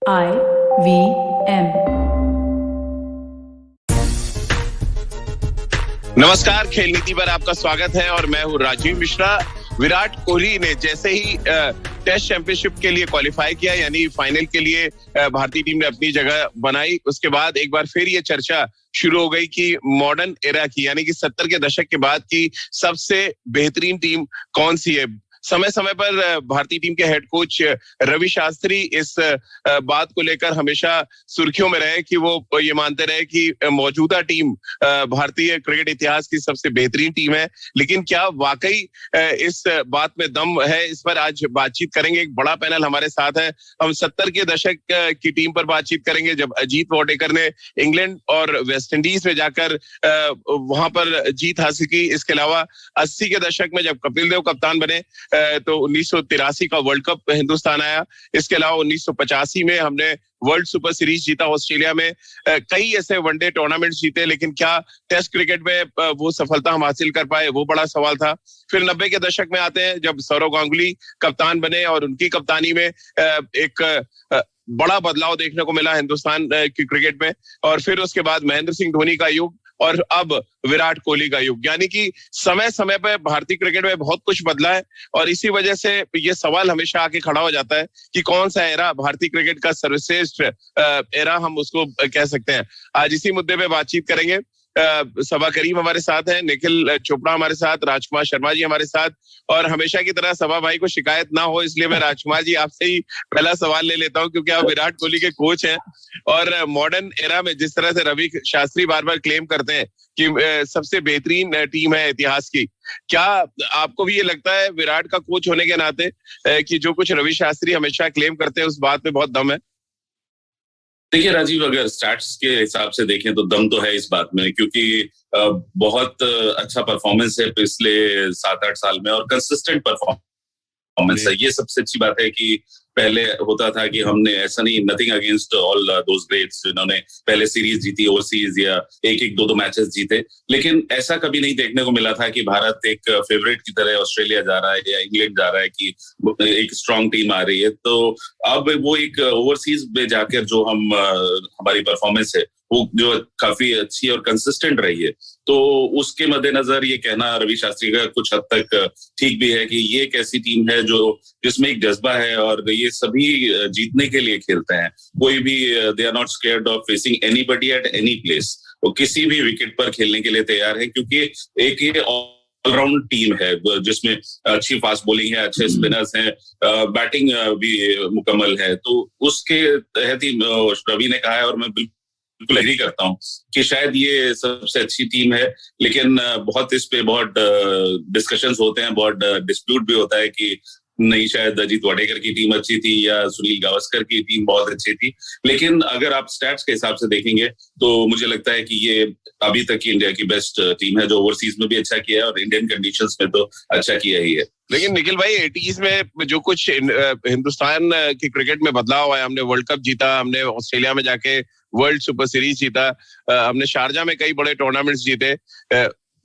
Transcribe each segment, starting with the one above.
IVM। नमस्कार, खेल नीति पर आपका स्वागत है और मैं हूं राजीव मिश्रा। विराट कोहली ने जैसे ही टेस्ट चैंपियनशिप के लिए क्वालिफाई किया, यानी फाइनल के लिए भारतीय टीम ने अपनी जगह बनाई, उसके बाद एक बार फिर ये चर्चा शुरू हो गई कि मॉडर्न एरा की, यानी कि 70 के दशक के बाद की सबसे बेहतरीन टीम कौन सी है। समय समय पर भारतीय टीम के हेड कोच रवि शास्त्री इस बात को लेकर हमेशा सुर्खियों में रहे कि वो ये मानते रहे कि मौजूदा टीम भारतीय क्रिकेट इतिहास की सबसे बेहतरीन टीम है। लेकिन क्या वाकई इस बात में दम है, इस पर आज बातचीत करेंगे। एक बड़ा पैनल हमारे साथ है। हम 70 के दशक की टीम पर बातचीत करेंगे, जब अजीत वाडेकर ने इंग्लैंड और वेस्ट इंडीज में जाकर वहां पर जीत हासिल की। इसके अलावा 80 के दशक में जब कपिल देव कप्तान बने तो 1983 का वर्ल्ड कप हिंदुस्तान आया। इसके अलावा 1985 में हमने वर्ल्ड सुपर सीरीज जीता ऑस्ट्रेलिया में। कई ऐसे वनडे टूर्नामेंट्स जीते, लेकिन क्या टेस्ट क्रिकेट में वो सफलता हम हासिल कर पाए, वो बड़ा सवाल था। फिर 90 के दशक में आते हैं, जब सौरव गांगुली कप्तान बने और उनकी कप्तानी में एक बड़ा बदलाव देखने को मिला हिंदुस्तान की क्रिकेट में। और फिर उसके बाद महेंद्र सिंह धोनी का युग और अब विराट कोहली का युग। यानी कि समय समय पर भारतीय क्रिकेट में बहुत कुछ बदला है और इसी वजह से ये सवाल हमेशा आके खड़ा हो जाता है कि कौन सा एरा भारतीय क्रिकेट का सर्वश्रेष्ठ एरा हम उसको कह सकते हैं। आज इसी मुद्दे पे बातचीत करेंगे। सबा करीम हमारे साथ हैं, निखिल चोपड़ा हमारे साथ, राजकुमार शर्मा जी हमारे साथ। और हमेशा की तरह सबा भाई को शिकायत ना हो, इसलिए मैं राजकुमार जी आपसे ही पहला सवाल ले लेता हूं, क्योंकि आप विराट कोहली के कोच हैं और मॉडर्न एरा में जिस तरह से रवि शास्त्री बार बार क्लेम करते हैं कि सबसे बेहतरीन टीम है इतिहास की, क्या आपको भी ये लगता है विराट का कोच होने के नाते कि जो कुछ रवि शास्त्री हमेशा क्लेम करते हैं उस बात में बहुत दम है? देखिए राजीव, अगर स्टैट्स के हिसाब से देखें तो दम तो है इस बात में, क्योंकि बहुत अच्छा परफॉर्मेंस है पिछले 7-8 साल में और कंसिस्टेंट परफॉर्मेंस है। ये सबसे अच्छी बात है कि पहले होता था कि हमने ऐसा नहीं, nothing against all those greats जिन्होंने पहले सीरीज जीती ओवरसीज या एक दो मैचेस जीते, लेकिन ऐसा कभी नहीं देखने को मिला था कि भारत एक फेवरेट की तरह ऑस्ट्रेलिया जा रहा है या इंग्लैंड जा रहा है, कि एक स्ट्रांग टीम आ रही है। तो अब वो एक ओवरसीज में जाकर जो हमारी परफॉर्मेंस है वो जो काफी अच्छी और कंसिस्टेंट रही है, तो उसके मद्देनजर ये कहना रवि शास्त्री का कुछ हद तक ठीक भी है कि ये एक ऐसी टीम है जो जिसमें एक जज्बा है और ये सभी जीतने के लिए खेलते हैं। कोई भी they are not scared of facing anybody at any place. वो किसी भी विकेट पर खेलने के लिए तैयार है, क्योंकि एक ये ऑलराउंड टीम है जिसमें अच्छी फास्ट बॉलिंग है, अच्छे स्पिनर्स हैं, बैटिंग भी मुकम्मल है। तो उसके तहत ही रवि ने कहा है और मैं बिल्कुल एग्री करता हूं कि शायद ये सबसे अच्छी टीम है। लेकिन बहुत इस पे बहुत डिस्कशंस होते हैं, बहुत डिस्प्यूट भी होता है कि नहीं, शायद अजीत वाडेकर की टीम अच्छी थी या सुनील गावस्कर की टीम बहुत अच्छी थी। लेकिन अगर आप स्टैट्स के हिसाब से देखेंगे तो मुझे लगता है कि ये अभी तक की इंडिया की बेस्ट टीम है, जो ओवरसीज में भी अच्छा किया है और इंडियन कंडीशंस में तो अच्छा किया ही है। लेकिन निखिल भाई, 80s में जो कुछ हिंदुस्तान की क्रिकेट में बदलाव आया, हमने वर्ल्ड कप जीता, हमने ऑस्ट्रेलिया में जाके वर्ल्ड सुपर सीरीज जीता, हमने शारजा में कई बड़े टूर्नामेंट्स जीते।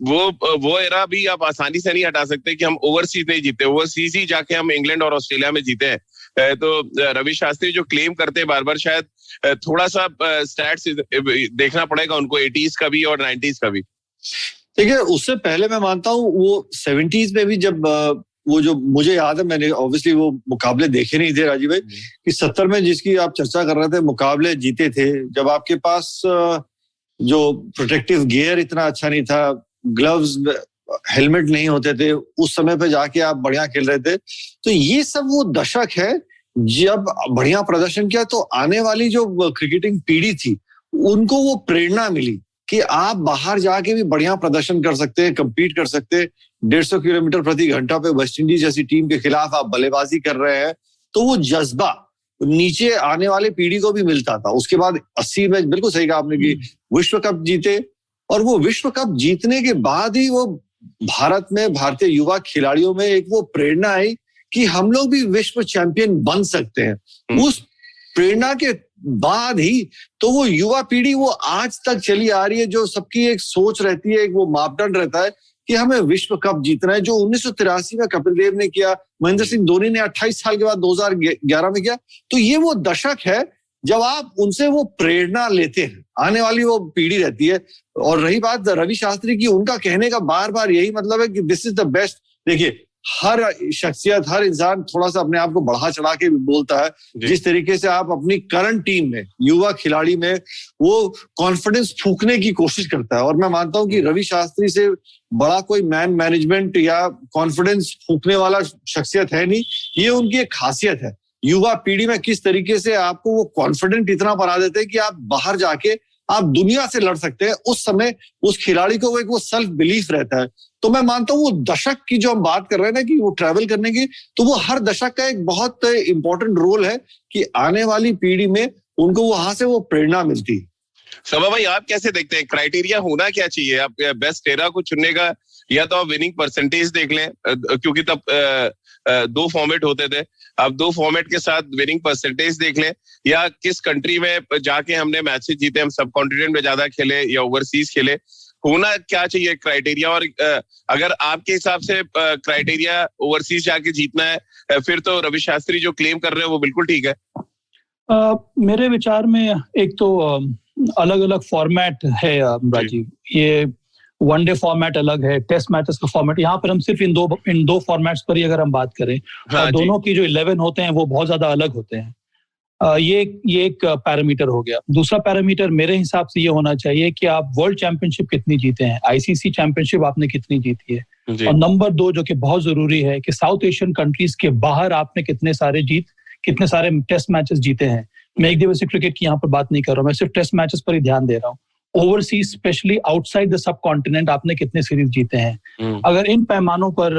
वो एरा भी आप आसानी से नहीं हटा सकते कि हम ओवरसीज नहीं जीते। ओवरसीज ही जाके हम इंग्लैंड और ऑस्ट्रेलिया में जीते हैं। तो रवि शास्त्री जो क्लेम करते हैं बार बार, शायद थोड़ा सा स्टैट्स देखना पड़ेगा उनको, 80s का भी और 90s का भी। देखिए, उससे पहले मैं मानता हूँ वो 70s में भी जब वो जो मुझे याद है, मैंने ऑब्वियसली वो मुकाबले देखे नहीं थे राजीव भाई, कि 70 में जिसकी आप चर्चा कर रहे थे मुकाबले जीते थे, जब आपके पास जो प्रोटेक्टिव गियर इतना अच्छा नहीं था, ग्लव्स हेलमेट नहीं होते थे, उस समय पे जाके आप बढ़िया खेल रहे थे। तो ये सब वो दशक है जब बढ़िया प्रदर्शन किया तो आने वाली जो क्रिकेटिंग पीढ़ी थी उनको वो प्रेरणा मिली कि आप बाहर जाके भी बढ़िया प्रदर्शन कर सकते हैं, compete कर सकते हैं। 150 किलोमीटर प्रति घंटा पे वेस्ट इंडीज जैसी टीम के खिलाफ आप बल्लेबाजी कर रहे हैं, तो वो जज्बा नीचे आने वाली पीढ़ी को भी मिलता था। उसके बाद 80 में बिल्कुल सही कहा आपने कि विश्व कप जीते, और वो विश्व कप जीतने के बाद ही वो भारत में भारतीय युवा खिलाड़ियों में एक वो प्रेरणा आई कि हम लोग भी विश्व चैंपियन बन सकते हैं। उस प्रेरणा के बाद ही तो वो युवा पीढ़ी वो आज तक चली आ रही है, जो सबकी एक सोच रहती है, एक वो मापदंड रहता है कि हमें विश्व कप जीतना है, जो 1983 में कपिल देव ने किया, महेंद्र सिंह धोनी ने 28 साल के बाद 2011 में किया। तो ये वो दशक है जब आप उनसे वो प्रेरणा लेते हैं, आने वाली वो पीढ़ी रहती है। और रही बात रवि शास्त्री की, उनका कहने का बार बार यही मतलब है कि दिस इज द बेस्ट। देखिए, हर शख्सियत, हर इंसान थोड़ा सा अपने आप को बढ़ा चढ़ा के बोलता है। जिस तरीके से आप अपनी करंट टीम में, युवा खिलाड़ी में वो कॉन्फिडेंस फूकने की कोशिश करता है, और मैं मानता हूं कि रवि शास्त्री से बड़ा कोई मैन मैनेजमेंट या कॉन्फिडेंस फूकने वाला शख्सियत है नहीं। ये उनकी एक खासियत है। युवा पीढ़ी में किस तरीके से आपको वो कॉन्फिडेंट इतना बना देते हैं कि आप बाहर जाके आप दुनिया से लड़ सकते हैं। उस समय उस खिलाड़ी को वो सेल्फ बिलीफ रहता है। तो मैं मानता हूँ वो दशक की जो हम बात कर रहे हैं ना, कि वो ट्रैवल करने की, तो वो हर दशक का एक बहुत इंपॉर्टेंट रोल है कि आने वाली पीढ़ी में उनको वहां से वो प्रेरणा मिलती है। सबा भाई, आप कैसे देखते हैं, क्राइटेरिया होना क्या चाहिए आप बेस्ट एरा को चुनने का? या तो आप विनिंग परसेंटेज देख लें, क्योंकि तब 2 फॉर्मेट होते थे, अब 2 फॉर्मेट के साथ विनिंग परसेंटेज देख लें, या किस कंट्री में जाके हमने मैचेस जीते, हम सब कॉन्टिनेंट में ज्यादा खेले या ओवरसीज खेले, होना क्या चाहिए क्राइटेरिया? और अगर आपके हिसाब से क्राइटेरिया ओवरसीज जाके जीतना है, फिर तो रवि शास्त्री जो क्लेम कर रहे हैं वो बिल्कुल ठीक है। मेरे विचार में एक तो अलग अलग फॉर्मेट है राजीव। ये वनडे फॉर्मेट अलग है, टेस्ट मैचेस का फॉर्मेट। यहाँ पर हम सिर्फ इन दो फॉर्मेट्स पर ही अगर हम बात करें, और दोनों की जो 11 होते हैं वो बहुत ज्यादा अलग होते हैं। ये एक पैरामीटर हो गया। दूसरा पैरामीटर मेरे हिसाब से ये होना चाहिए कि आप वर्ल्ड चैंपियनशिप कितनी जीते हैं, आईसीसी चैंपियनशिप आपने कितनी जीती है, और नंबर 2 जो कि बहुत जरूरी है कि साउथ एशियन कंट्रीज के बाहर आपने कितने सारे टेस्ट मैचेस जीते हैं। मैं एक दिवसीय क्रिकेट की यहाँ पर बात नहीं कर रहा हूँ, मैं सिर्फ टेस्ट मैचेस पर ही ध्यान दे रहा हूँ। ओवरसीज स्पेशली आउटसाइड द सब कॉन्टिनेंट आपने कितने सीरीज जीते हैं। अगर इन पैमानों पर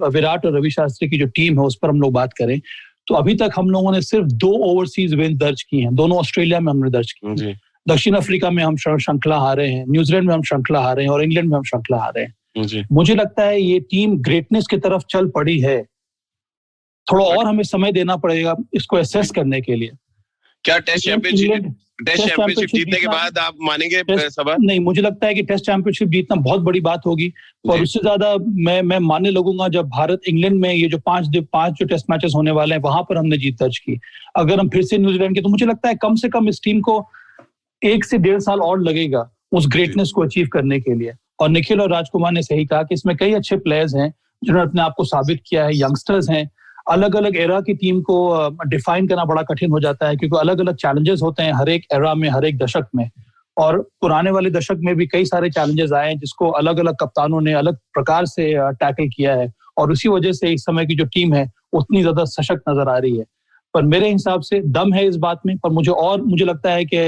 विराट और रवि शास्त्री की जो टीम है उस पर हम लोग बात करें, तो अभी तक हम लोगों ने सिर्फ 2 ओवरसीज विन दर्ज की हैं। दोनों ऑस्ट्रेलिया में हमने दर्ज की, दक्षिण अफ्रीका में हम श्रृंखला हारे हैं, न्यूजीलैंड में हम श्रृंखला हारे हैं, और इंग्लैंड में हम श्रृंखला हारे हैं। मुझे लगता है ये टीम ग्रेटनेस की तरफ चल पड़ी है। थोड़ा और हमें समय देना पड़ेगा इसको एसेस करने के लिए। क्या टेस्ट चैंपियनशिप जीतने के बाद आप मानेंगे सबा? नहीं, मुझे लगता है कि टेस्ट चैंपियनशिप जीतना बहुत बड़ी बात होगी, और उससे ज्यादा मैं मानने लगूंगा जब भारत इंग्लैंड में ये जो 5 जो टेस्ट मैचेस होने वाले हैं वहां पर हमने जीत दर्ज की। अगर हम फिर से न्यूजीलैंड के, तो मुझे लगता है कम से कम इस टीम को 1 से 1.5 साल और लगेगा उस ग्रेटनेस को अचीव करने के लिए। और निखिल और राजकुमार ने सही कहा कि इसमें कई अच्छे प्लेयर्स हैं जिन्होंने अपने आप को साबित किया है, यंगस्टर्स हैं। अलग अलग एरा की टीम को डिफाइन करना बड़ा कठिन हो जाता है, क्योंकि अलग अलग चैलेंजेस होते हैं हर एक एरा में, हर एक दशक में। और पुराने वाले दशक में भी कई सारे चैलेंजेस आए हैं जिसको अलग अलग कप्तानों ने अलग प्रकार से टैकल किया है, और उसी वजह से इस समय की जो टीम है उतनी ज्यादा सशक्त नजर आ रही है। पर मेरे हिसाब से दम है इस बात में, पर मुझे लगता है कि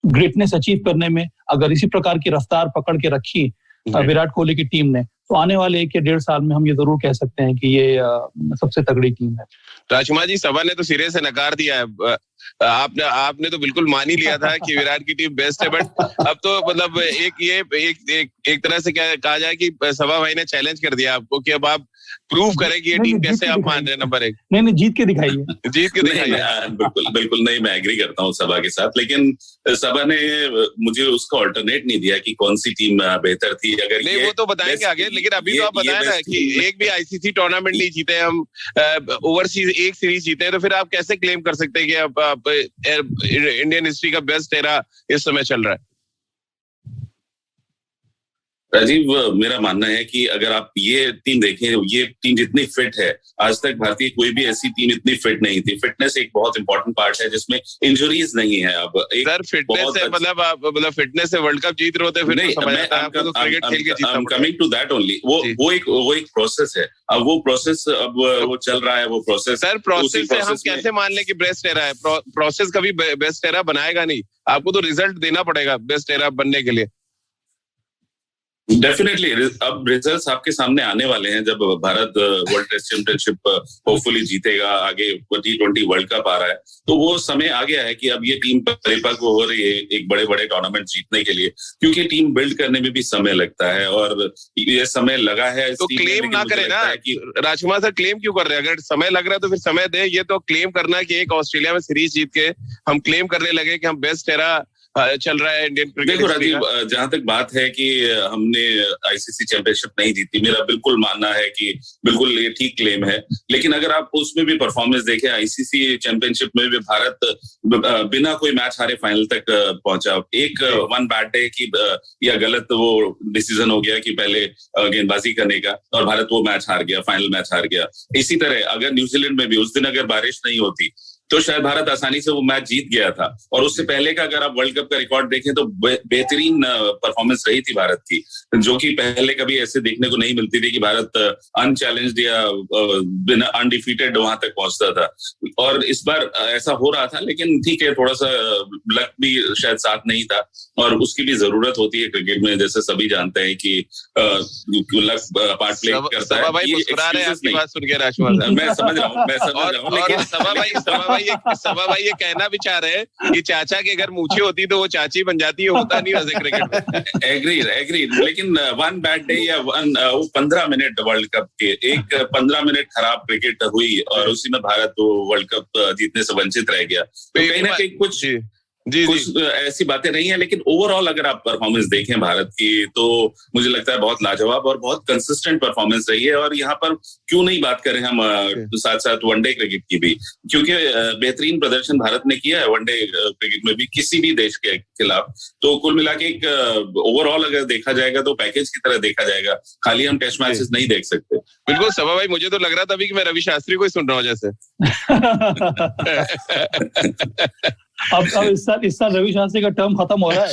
ग्रेटनेस अचीव करने में अगर इसी प्रकार की रफ्तार पकड़ के रखी विराट कोहली की टीम ने, तो आने वाले 1 या 1.5 साल में हम ये जरूर कह सकते हैं कि ये सबसे तगड़ी टीम है। राजकुमार जी, सभा ने तो सिरे से नकार दिया है। आपने तो बिल्कुल मान ही लिया था कि विराट की टीम बेस्ट है, बट अब तो मतलब एक तरह से क्या कहा जाए कि सभा भाई ने चैलेंज कर दिया आपको कि अब आप प्रूव करें कि ये टीम कैसे आप मान रहे हैं नंबर 1। नहीं, जीत के दिखाइए। बिल्कुल नहीं, मैं एग्री करता हूँ सभा के साथ, लेकिन सभा ने मुझे उसका ऑल्टरनेट नहीं दिया कि कौन सी टीम बेहतर थी। अगर नहीं, वो तो बताएंगे आगे, लेकिन अभी तो आप बताएं ना कि एक भी आईसीसी टूर्नामेंट नहीं जीते हम, ओवरसीज 1 सीरीज जीते हैं, तो फिर आप कैसे क्लेम कर सकते हैं कि आप इंडियन हिस्ट्री का बेस्ट एरा इस समय चल रहा है? राजीव, मेरा मानना है कि अगर आप ये टीम देखें, ये टीम जितनी फिट है, आज तक भारतीय कोई भी ऐसी टीम इतनी फिट नहीं थी। फिटनेस एक बहुत इंपॉर्टेंट पार्ट है जिसमें इंजरीज नहीं है। अब सर, फिटनेस है मतलब फिटनेस से वर्ल्ड कप जीत रहे होते, फिर तो समझ आता है आपको तो क्रिकेट खेल के जीतना पड़ता है। कमिंग टू दैट ओनली, वो एक प्रोसेस है। अब वो प्रोसेस वो चल रहा है, वो प्रोसेस। सर, प्रोसेस से हम कैसे मान लें कि बेस्ट एरा है? प्रोसेस कभी बेस्ट एरा बनाएगा नहीं, आपको तो रिजल्ट देना पड़ेगा बेस्ट एरा बनने के लिए। डेफिनेटली, अब रिजल्ट्स आपके सामने आने वाले हैं जब भारत वर्ल्ड टेस्ट चैंपियनशिप होपफुली जीतेगा, आगे T20 वर्ल्ड कप आ रहा है, तो वो समय आ गया है कि अब ये टीम परिपक्व हो रही है एक बड़े बड़े टूर्नामेंट जीतने के लिए, क्योंकि टीम बिल्ड करने में भी समय लगता है, और ये समय लगा है। तो क्लेम ना करें ना राजकुमार सर, क्लेम क्यों कर रहे हैं? अगर समय लग रहा है तो फिर समय दे। ये तो क्लेम करना कि एक ऑस्ट्रेलिया में सीरीज जीत के हम क्लेम करने लगे कि हम बेस्ट एरा चल रहा है इंडियन क्रिकेट? देखो राजीव, जहां तक बात है कि हमने आईसीसी चैंपियनशिप नहीं जीती, मेरा बिल्कुल मानना है कि बिल्कुल ये ठीक क्लेम है। लेकिन अगर आप उसमें भी परफॉर्मेंस देखें, आईसीसी चैंपियनशिप में भी भारत बिना कोई मैच हारे फाइनल तक पहुंचा। एक वन बैड डे की या गलत वो डिसीजन हो गया कि पहले गेंदबाजी करने का, और भारत वो मैच हार गया, फाइनल मैच हार गया। इसी तरह अगर न्यूजीलैंड में भी उस दिन अगर बारिश नहीं होती तो शायद भारत आसानी से वो मैच जीत गया था। और उससे पहले का अगर आप वर्ल्ड कप का रिकॉर्ड देखें तो बेहतरीन परफॉर्मेंस रही थी भारत की, जो कि पहले कभी ऐसे देखने को नहीं मिलती थी कि भारत अनचैलेंज्ड या बिना अनडिफीटेड वहां तक पहुंचता था। और इस बार ऐसा हो रहा था, लेकिन ठीक है, थोड़ा सा लक भी शायद साथ नहीं था, और उसकी भी जरूरत होती है क्रिकेट में, जैसे सभी जानते हैं कि लक पार्ट प्ले करता है। भाई मुस्कुरा रहे हैं आपकी बात सुन के राजकुमार। मैं समझ रहा हूँ, लेकिन सभा भाई ये कहना भी चाह रहे हैं कि चाचा के घर मूछें होती तो वो चाची बन जाती है, होता नहीं वैसे क्रिकेट में। एग्रीड, लेकिन वन बैड डे या 15 मिनट वर्ल्ड कप के, एक 15 मिनट खराब क्रिकेट हुई और उसी में भारत वर्ल्ड कप जीतने से वंचित रह गया। तो कहीं ना कहीं कुछ ऐसी बातें नहीं है, लेकिन ओवरऑल अगर आप परफॉर्मेंस देखें भारत की, तो मुझे लगता है बहुत लाजवाब और बहुत कंसिस्टेंट परफॉर्मेंस रही है। और यहाँ पर क्यों नहीं बात करें हम साथ साथ वनडे क्रिकेट की भी, क्योंकि बेहतरीन प्रदर्शन भारत ने किया है वनडे क्रिकेट में भी किसी भी देश के खिलाफ। तो कुल मिला के एक ओवरऑल अगर देखा जाएगा तो पैकेज की तरह देखा जाएगा, खाली हम टेस्ट मैचेस नहीं देख सकते। बिल्कुल सभा भाई, मुझे तो लग रहा था अभी कि मैं रवि शास्त्री को ही सुन रहा हूँ जैसे। अब इस साल रवि शास्त्री का टर्म खत्म हो रहा है।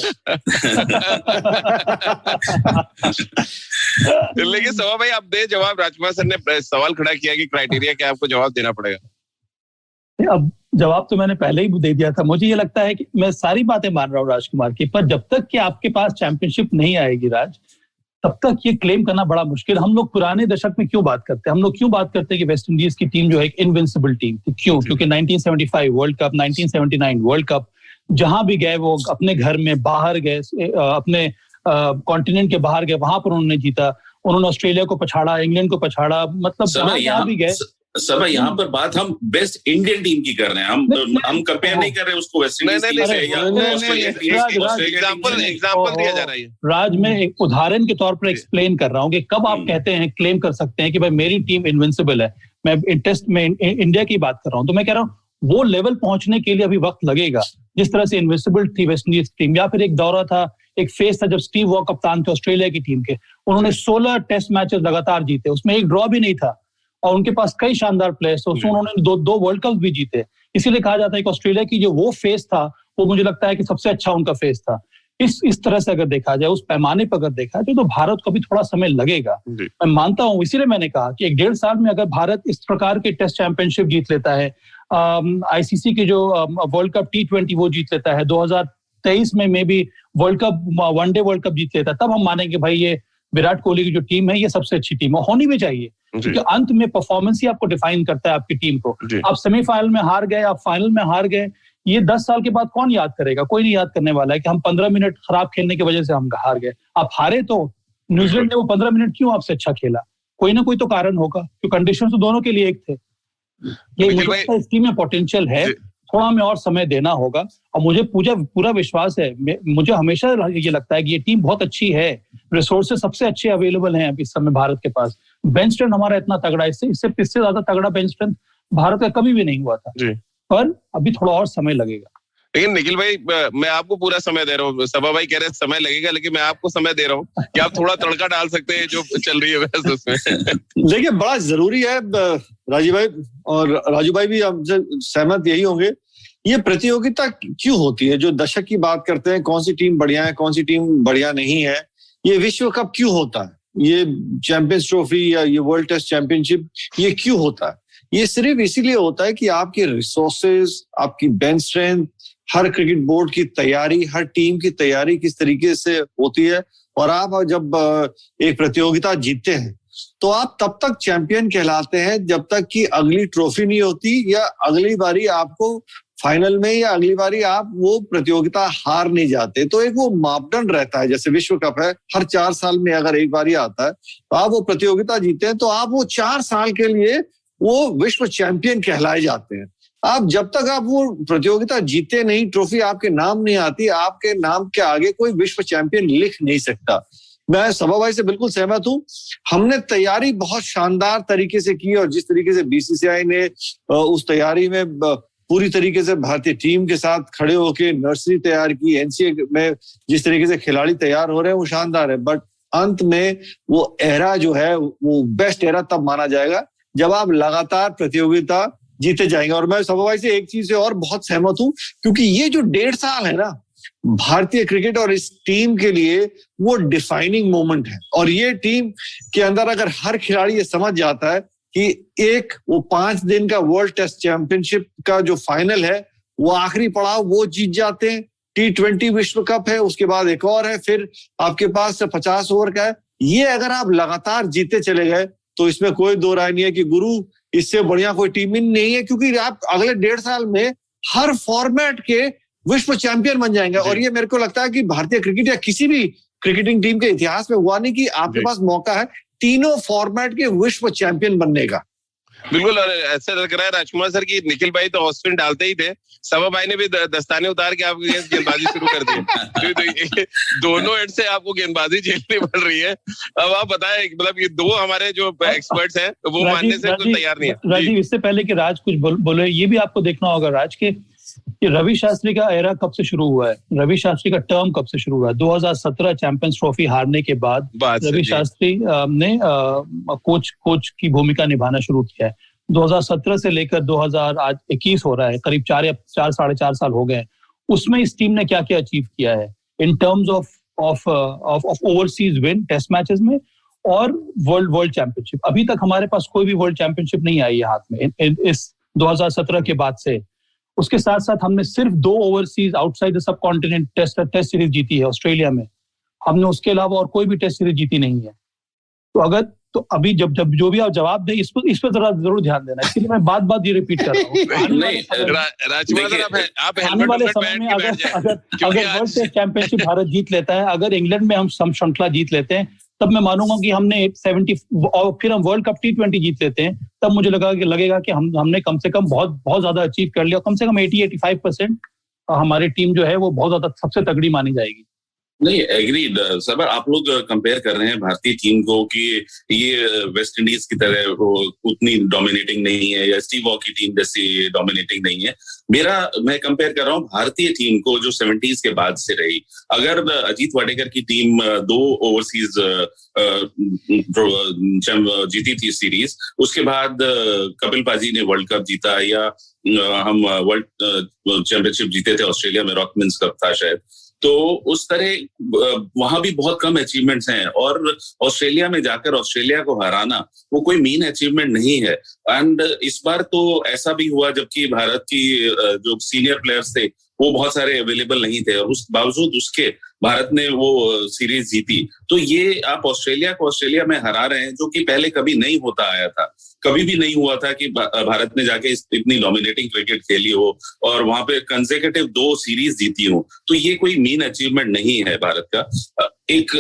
लेकिन सभा भाई आप दे जवाब, राजकुमार सर ने सवाल खड़ा किया कि क्राइटेरिया क्या, आपको जवाब देना पड़ेगा। अब जवाब तो मैंने पहले ही दे दिया था। मुझे ये लगता है कि मैं सारी बातें मान रहा हूँ राजकुमार की, पर जब तक कि आपके पास चैंपियनशिप नहीं आएगी राज, तब तक ये क्लेम करना बड़ा मुश्किल। हम लोग पुराने दशक में क्यों बात करते हैं, हम लोग क्यों बात करते हैं कि वेस्ट इंडीज की टीम जो है एक इनविंसिबल टीम थी? क्यों? क्योंकि 1975 वर्ल्ड कप, 1979 वर्ल्ड कप, जहां भी गए वो अपने घर में, बाहर गए, अपने कॉन्टिनेंट के बाहर गए, वहां पर उन्होंने जीता। उन्होंने ऑस्ट्रेलिया को पछाड़ा, इंग्लैंड को पछाड़ा, मतलब जहां भी गए। सब यहाँ पर बात हम बेस्ट इंडियन टीम की कर रहे हैं, हम कंपेयर नहीं कर रहे उसको वेस्ट इंडीज से या ऑस्ट्रेलियन टीम से। एग्जांपल दिया जा रहा है राज, मैं एक उदाहरण के तौर पर एक्सप्लेन कर रहा हूँ कि कब आप कहते हैं, क्लेम कर सकते हैं कि भाई मेरी टीम इनविंसिबल है। मैं टेस्ट में इंडिया की बात कर रहा हूँ, तो मैं कह रहा हूँ वो लेवल पहुंचने के लिए अभी वक्त लगेगा। जिस तरह से इनविंसिबल थी वेस्ट इंडीज टीम, या फिर एक दौरा था, एक फेज था जब स्टीव वॉ कप्तान थे ऑस्ट्रेलिया की टीम के, उन्होंने 16 टेस्ट मैचेस लगातार जीते, उसमें एक ड्रॉ भी नहीं था, और उनके पास कई शानदार प्लेयर्स थे, उसमें उन्होंने दो वर्ल्ड कप भी जीते। इसीलिए कहा जाता है कि ऑस्ट्रेलिया की जो वो फेज था, वो मुझे लगता है कि सबसे अच्छा उनका फेज था। इस तरह से अगर देखा जाए, उस पैमाने पर अगर देखा जाए, तो भारत को भी थोड़ा समय लगेगा, मैं मानता हूं। इसीलिए मैंने कहा कि 1.5 साल में अगर भारत इस प्रकार के टेस्ट चैंपियनशिप जीत लेता है, आईसीसी की जो वर्ल्ड कप T20 वो जीत लेता है, 2023 में maybe world cup, one day world cup जीत लेता है, तब हम मानेंगे भाई ये विराट कोहली की जो टीम है ये सबसे अच्छी टीम है, होनी भी चाहिए। क्योंकि अंत में परफॉर्मेंस ही आपको डिफाइन करता है आपकी टीम को। आप सेमीफाइनल में हार गए, आप फाइनल में हार गए, ये 10 साल के बाद कौन याद करेगा? कोई नहीं याद करने वाला है कि हम 15 मिनट खराब खेलने की वजह से हम हार गए। आप हारे तो न्यूजीलैंड ने वो 15 मिनट क्यों आपसे अच्छा खेला? कोई ना कोई तो कारण होगा, क्योंकि कंडीशन तो दोनों के लिए एक थे। ये इस टीम में पोटेंशियल है, थोड़ा हमें और समय देना होगा। और मुझे पूरा विश्वास है, मुझे हमेशा ये लगता है कि ये टीम बहुत अच्छी है, रिसोर्सेज सबसे अच्छे अवेलेबल हैं इस समय भारत के पास। बेंच स्ट्रेंथ हमारा इतना तगड़ा, इससे ज्यादा तगड़ा बेंच स्ट्रेंथ भारत का कभी भी नहीं हुआ था, पर अभी थोड़ा और समय लगेगा। लेकिन निखिल भाई, मैं आपको पूरा समय दे रहा हूँ। सभा भाई कह रहे हैं समय लगेगा, लेकिन मैं आपको समय दे रहा हूँ कि आप थोड़ा तड़का डाल सकते हैं जो चल रही है बहस उसमें। देखिए, बड़ा जरूरी है राजीव भाई, और राजू भाई भी हमसे सहमत यही होंगे। ये प्रतियोगिता क्यों होती है? जो दशक की बात करते हैं, कौन सी टीम बढ़िया है, कौन सी टीम बढ़िया नहीं है, ये विश्व कप क्यों होता है, ये चैंपियंस ट्रॉफी या ये वर्ल्ड टेस्ट चैंपियनशिप ये क्यों होता है? ये सिर्फ इसीलिए होता है कि आपके रिसोर्सेज, आपकी बेंच स्ट्रेंथ, हर क्रिकेट बोर्ड की तैयारी, हर टीम की तैयारी किस तरीके से होती है। और आप जब एक प्रतियोगिता जीतते हैं तो आप तब तक चैंपियन कहलाते हैं जब तक कि अगली ट्रॉफी नहीं होती, या अगली बारी आपको फाइनल में, या अगली बारी आप वो प्रतियोगिता हार नहीं जाते। तो एक वो मापदंड रहता है, जैसे विश्व कप है, हर 4 साल में अगर एक बारी आता है तो आप वो प्रतियोगिता जीते हैं, तो आप वो 4 साल के लिए वो विश्व चैंपियन कहलाए जाते हैं। आप जब तक आप वो प्रतियोगिता जीते नहीं, ट्रॉफी आपके नाम नहीं आती, आपके नाम के आगे कोई विश्व चैंपियन लिख नहीं सकता। मैं सबा भाई से बिल्कुल सहमत हूं। हमने तैयारी बहुत शानदार तरीके से की और जिस तरीके से बीसीसीआई ने उस तैयारी में पूरी तरीके से भारतीय टीम के साथ खड़े होकर नर्सरी तैयार की, एनसीए में जिस तरीके से खिलाड़ी तैयार हो रहे हैं वो शानदार है। बट अंत में वो एरा जो है वो बेस्ट एरा तब माना जाएगा जब आप लगातार प्रतियोगिता जीते जाएंगे। और मैं सबा भाई से एक चीज से और बहुत सहमत हूं, क्योंकि ये जो 1.5 साल है ना भारतीय क्रिकेट और इस टीम के लिए वो डिफाइनिंग मोमेंट है। और ये टीम के अंदर अगर हर खिलाड़ी ये समझ जाता है कि एक वो 5 दिन का वर्ल्ड टेस्ट चैंपियनशिप का जो फाइनल है वो आखिरी पड़ाव वो जीत जाते हैं, T20 विश्व कप है, उसके बाद एक और है, फिर आपके पास 50 ओवर का है, ये अगर आप लगातार जीते चले गए तो इसमें कोई दो राय नहीं है कि गुरु इससे बढ़िया कोई टीम ही नहीं है, क्योंकि आप अगले 1.5 साल में हर फॉर्मेट के विश्व चैंपियन बन जाएंगे। और ये मेरे को लगता है कि भारतीय क्रिकेट या किसी भी क्रिकेटिंग टीम के इतिहास में हुआ नहीं कि आपके पास मौका है तीनों फॉर्मेट के विश्व चैंपियन बनने का। बिल्कुल, और ऐसा लग रहा है राजकुमार सर की निखिल भाई तो ऑस्पिन डालते ही थे, सबा भाई ने भी दस्ताने उतार के आपको गेंदबाजी शुरू कर दी। दोनों एंड से आपको गेंदबाजी झेलनी पड़ रही है। अब आप बताएं, मतलब ये दो हमारे जो एक्सपर्ट्स हैं वो मानने से कुछ तैयार नहीं है। राजीव, इससे पहले कि राज कुछ बोले, ये भी आपको देखना होगा राज के रवि शास्त्री का एरा कब से शुरू हुआ है, रवि शास्त्री का टर्म कब से शुरू हुआ है। 2017 चैंपियंस ट्रॉफी हारने के बाद रवि शास्त्री ने कोच की भूमिका निभाना शुरू किया है। 2017 से लेकर 2021 हो रहा है, करीब 4.5 साल हो गए। उसमें इस टीम ने क्या क्या अचीव किया है in terms of overseas win test matches में और वर्ल्ड चैंपियनशिप। अभी तक हमारे पास कोई भी वर्ल्ड चैंपियनशिप नहीं आई है हाथ में इस 2017 के बाद से। उसके साथ साथ हमने सिर्फ 2 overseas outside the subcontinent test series जीती है ऑस्ट्रेलिया में। हमने उसके अलावा और कोई भी टेस्ट सीरीज जीती नहीं है। तो अभी जब जो भी आप जवाब दें इस पर जरूर ध्यान देना। इसलिए मैं बात ये रिपीट कर रहा हूँ। आने वाले समय में अगर वर्ल्ड टेस्ट चैंपियनशिप भारत जीत लेता है, अगर इंग्लैंड में हम श्रृंखला जीत लेते हैं, तब मैं मानूंगा कि हमने 70 और फिर हम वर्ल्ड कप T20 जीत लेते हैं, तब मुझे लगेगा कि हमने कम से कम बहुत ज्यादा अचीव कर लिया। कम से कम 80-85% हमारी टीम जो है वो बहुत ज्यादा सबसे तगड़ी मानी जाएगी। नहीं, एग्रीड सर। आप लोग कंपेयर कर रहे हैं भारतीय टीम को कि ये वेस्ट इंडीज की तरह उतनी डोमिनेटिंग नहीं है या स्टीव वॉ की टीम जैसी डोमिनेटिंग नहीं है। मैं कंपेयर कर रहा हूँ भारतीय टीम को जो 70s के बाद से रही। अगर अजीत वाडेकर की टीम 2 ओवरसीज जीती थी सीरीज, उसके बाद कपिल पाजी ने वर्ल्ड कप जीता, या हम वर्ल्ड चैंपियनशिप जीते थे ऑस्ट्रेलिया में, रॉकमिन्स कप था शायद। तो उस तरह वहां भी बहुत कम अचीवमेंट्स हैं, और ऑस्ट्रेलिया में जाकर ऑस्ट्रेलिया को हराना वो कोई मीन अचीवमेंट नहीं है। एंड इस बार तो ऐसा भी हुआ जबकि भारत की जो सीनियर प्लेयर्स थे वो बहुत सारे अवेलेबल नहीं थे, और उस बावजूद उसके भारत ने वो सीरीज जीती। तो ये आप ऑस्ट्रेलिया को ऑस्ट्रेलिया में हरा रहे हैं, जो कि पहले कभी नहीं होता आया था। कभी भी नहीं हुआ था कि भारत ने जाके इतनी डोमिनेटिंग क्रिकेट खेली हो और वहां पे कंसेक्यूटिव 2 सीरीज जीती हो। तो ये कोई मीन अचीवमेंट नहीं है भारत का, एक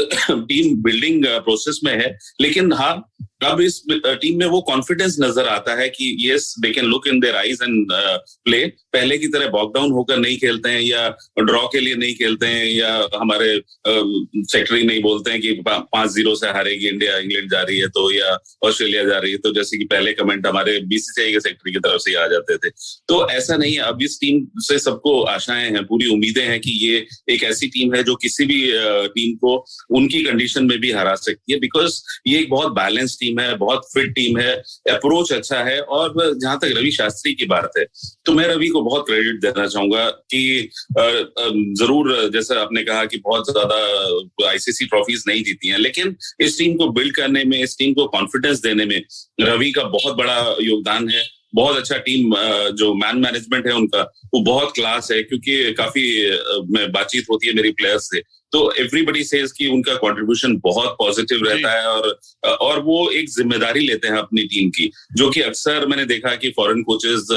टीम बिल्डिंग प्रोसेस में है। लेकिन हाँ, अब इस टीम में वो कॉन्फिडेंस नजर आता है कि yes, they can look in their eyes and play. पहले की तरह बॉकडाउन होकर नहीं खेलते हैं, या ड्रॉ के लिए नहीं खेलते हैं, या हमारे सेक्रेटरी नहीं बोलते हैं कि 5-0 से हारेगी इंडिया, इंग्लैंड जा रही है तो, या ऑस्ट्रेलिया जा रही है तो, जैसे कि पहले कमेंट हमारे बीसीसीआई के सेक्रेटरी की तरफ से आ जाते थे। तो ऐसा नहीं है। अब इस टीम से सबको आशाएं हैं, पूरी उम्मीदें हैं कि ये एक ऐसी टीम है जो किसी भी टीम को उनकी कंडीशन में भी हरा सकती है, बिकॉज ये एक बहुत बैलेंस टीम है, बहुत फिट टीम है, अप्रोच अच्छा है। और जहां तक रवि शास्त्री की बात है, तो मैं रवि को बहुत क्रेडिट देना चाहूंगा कि जरूर जैसा आपने कहा कि बहुत ज्यादा आईसीसी ट्रॉफीज नहीं जीती हैं, लेकिन इस टीम को बिल्ड करने में, इस टीम को कॉन्फिडेंस देने में रवि का बहुत बड़ा योगदान है। बहुत अच्छा टीम जो मैनेजमेंट है उनका वो बहुत क्लास है, क्योंकि काफी बातचीत होती है मेरी प्लेयर्स से, तो एवरीबडी सेज कि उनका कंट्रीब्यूशन बहुत पॉजिटिव रहता है, और वो एक जिम्मेदारी लेते हैं अपनी टीम की, जो कि अक्सर मैंने देखा कि फॉरेन कोचेस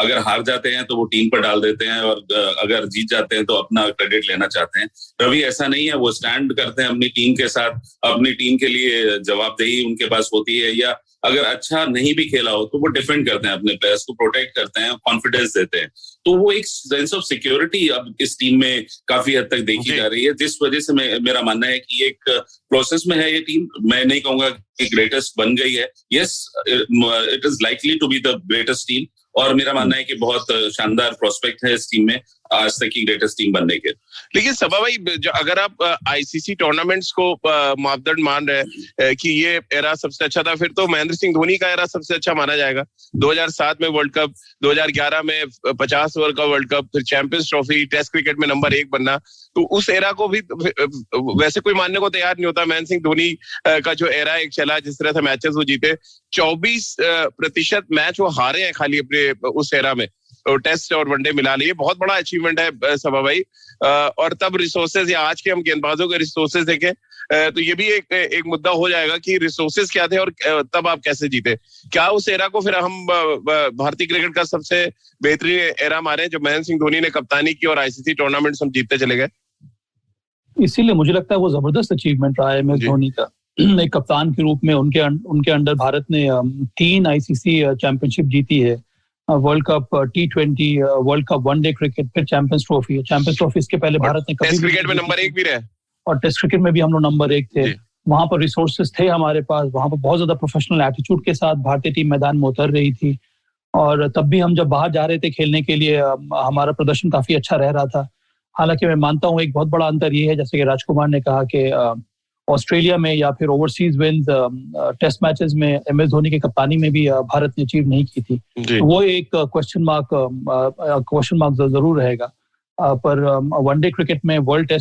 अगर हार जाते हैं तो वो टीम पर डाल देते हैं, और अगर जीत जाते हैं तो अपना क्रेडिट लेना चाहते हैं। रवि ऐसा नहीं है, वो स्टैंड करते हैं अपनी टीम के साथ, अपनी टीम के लिए जवाबदेही उनके पास होती है, या अगर अच्छा नहीं भी खेला हो तो वो डिफेंड करते हैं, अपने प्लेयर्स को प्रोटेक्ट करते हैं, कॉन्फिडेंस देते हैं। तो वो एक सेंस ऑफ सिक्योरिटी अब इस टीम में काफी हद तक देखी जा रही है, जिस वजह से मेरा मानना है कि एक प्रोसेस में है ये टीम। मैं नहीं कहूंगा कि ग्रेटेस्ट बन गई है, yes it is likely to be the greatest team, और मेरा मानना है कि बहुत शानदार प्रोस्पेक्ट है इस टीम में आज तक की ग्रेटेस्ट टीम बनने के। लेकिन सबा भाई, अगर आप आईसीसी टूर्नामेंट्स को मापदंड मान रहे हैं कि ये एरा सबसे अच्छा था, फिर तो महेंद्र सिंह धोनी का एरा सबसे अच्छा माना जाएगा। 2007 में वर्ल्ड कप, 2011 में 50 ओवर का वर्ल्ड कप, फिर चैंपियंस ट्रॉफी, टेस्ट क्रिकेट में नंबर 1 बनना, तो उस एरा को भी वैसे कोई मानने को तैयार नहीं होता। महेंद्र सिंह धोनी का जो एरा एक चला, जिस तरह से मैचेस वो जीते, 24% मैच वो हारे हैं खाली अपने उस एरा में, और टेस्ट और वनडे मिला लिए, बहुत बड़ा अचीवमेंट है सबा भाई। और तब रिसोर्सेज, या आज के हम गेंदबाजों के रिसोर्सेज देखें तो ये भी एक मुद्दा हो जाएगा कि रिसोर्सेज क्या थे और तब आप कैसे जीते। क्या उस एरा को फिर हम भारतीय क्रिकेट का सबसे बेहतरीन एरा मारे जो महेंद्र सिंह धोनी ने कप्तानी की और आईसीसी टूर्नामेंट्स हम जीतते चले गए? इसीलिए मुझे लगता है वो जबरदस्त अचीवमेंट रहा है एम एस धोनी का। एक कप्तान के रूप में उनके अंडर भारत ने 3 आईसीसी चैंपियनशिप जीती है, world cup, T20, world cup, one day cricket, फिर चैंपियंस ट्रॉफी इसके पहले भारत ने टेस्ट क्रिकेट में नंबर 1 भी रहे, और टेस्ट क्रिकेट में भी हम लोग नंबर 1 थे। वहां पर रिसोर्सेज थे हमारे पास, वहां पर बहुत ज्यादा प्रोफेशनल एटीट्यूड के साथ भारतीय टीम मैदान में उतर रही थी, और तब भी हम जब बाहर जा रहे थे खेलने के लिए हमारा प्रदर्शन काफी अच्छा रह रहा था। हालांकि मैं मानता हूँ एक बहुत बड़ा अंतर ये है, जैसे कि राजकुमार ने कहा, कि ऑस्ट्रेलिया में या फिर ओवरसीज विंस टेस्ट मैचेस में एम एस धोनी की कप्तानी में भी भारत ने अचीव नहीं की थी। वो एक क्वेश्चन मार्क जरूर रहेगा। पर वनडे क्रिकेट में, वर्ल्ड